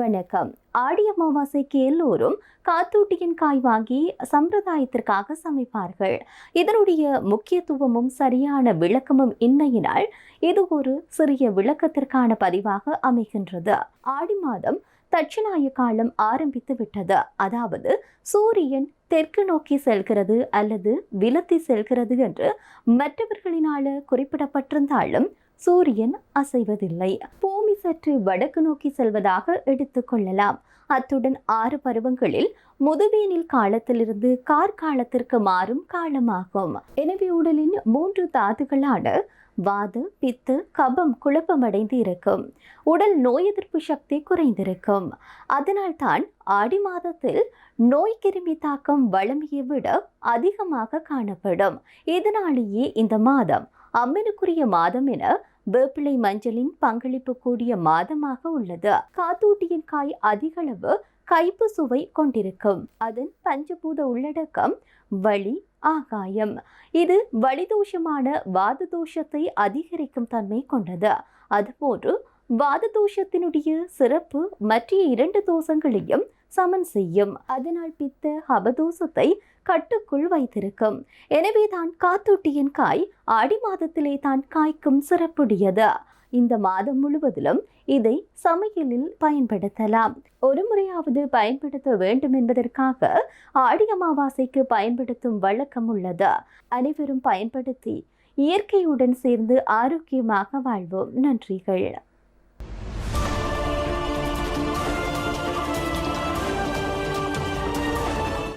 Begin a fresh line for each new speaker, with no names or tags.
வணக்கம். ஆடி அமாவாசைக்கு எல்லோரும் காத்தூட்டியின் காய் வாங்கி சம்பிரதாயத்திற்காக சமைப்பார்கள். இதனுடைய முக்கியத்துவமும் சரியான விளக்கமும் இன்மையினால் இது ஒரு சிறிய விளக்கத்திற்கான பதிவாக அமைகின்றது. ஆடி மாதம் தட்சிணாய காலம் ஆரம்பித்து விட்டது. அதாவது சூரியன் தெற்கு நோக்கி செல்கிறது அல்லது விலத்தி செல்கிறது என்று மற்றவர்களினால குறிப்பிடப்பட்டிருந்தாலும் சூரியன் அசைவதில்லை. பூமி சற்று வடக்கு நோக்கி செல்வதாக எடுத்துக் கொள்ளலாம். அத்துடன் 6 பருவங்களில் முதுவேனில் காலத்திலிருந்து கார்காலத்திற்கு மாறும் காலமாகும். எனவே உடலின் 3 தாதுகளான வாத, பித்து, கபம் குழப்பமடைந்து இருக்கும். உடல் நோய் எதிர்ப்பு சக்தி குறைந்திருக்கும். அதனால் தான் ஆடி மாதத்தில் நோய் கிருமி தாக்கம் வழமையை விட அதிகமாக காணப்படும். இதனாலேயே இந்த மாதம் அம்மனுக்குரிய மாதம் என வேப்பிலை மஞ்சளின் பங்களிப்பு கூடிய மாதமாக உள்ளது. காத்தூட்டியின் காய் அதிகளவு கைப்பு சுவை கொண்டிருக்கும். அதன் பஞ்சபூத உள்ளடக்கம் வலி, ஆகாயம். இது வலிதோஷமான வாத தோஷத்தை அதிகரிக்கும் தன்மை கொண்டது. அதுபோன்று வாத தோஷத்தினுடைய சிறப்பு மற்ற 2 தோஷங்களையும் சமன் செய்யும். அதனால் பித்த அபதோஷத்தை கட்டுக்குள் வைத்திருக்கும். எனவே தான் காத்தூட்டியின் காய் ஆடி மாதத்திலே தான் காய்க்கும் சிறப்புடையது. இந்த மாதம் முழுவதிலும் இதை சமையலில் பயன்படுத்தலாம். ஒரு முறையாவது பயன்படுத்த வேண்டும் என்பதற்காக ஆடி அமாவாசைக்கு பயன்படுத்தும் வழக்கம் உள்ளது. அனைவரும் பயன்படுத்தி இயற்கையுடன் சேர்ந்து ஆரோக்கியமாக வாழ்வோம். நன்றிகள்.